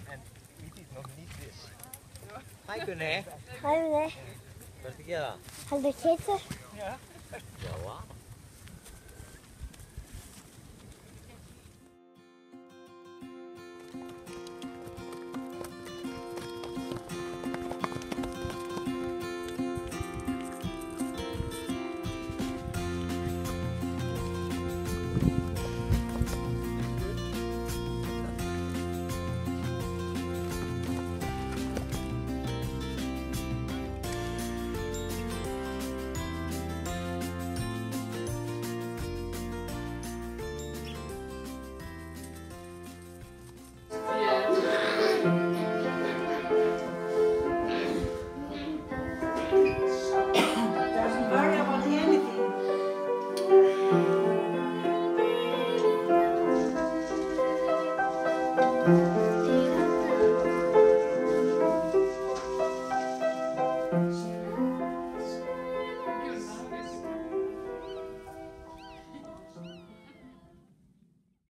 En Ídís nog niet wist. Ga je kunnen, hè? Nee. Wat is het dan? Heb je gegeten? Ja. Ja, wauw. Doesn't worry about anything.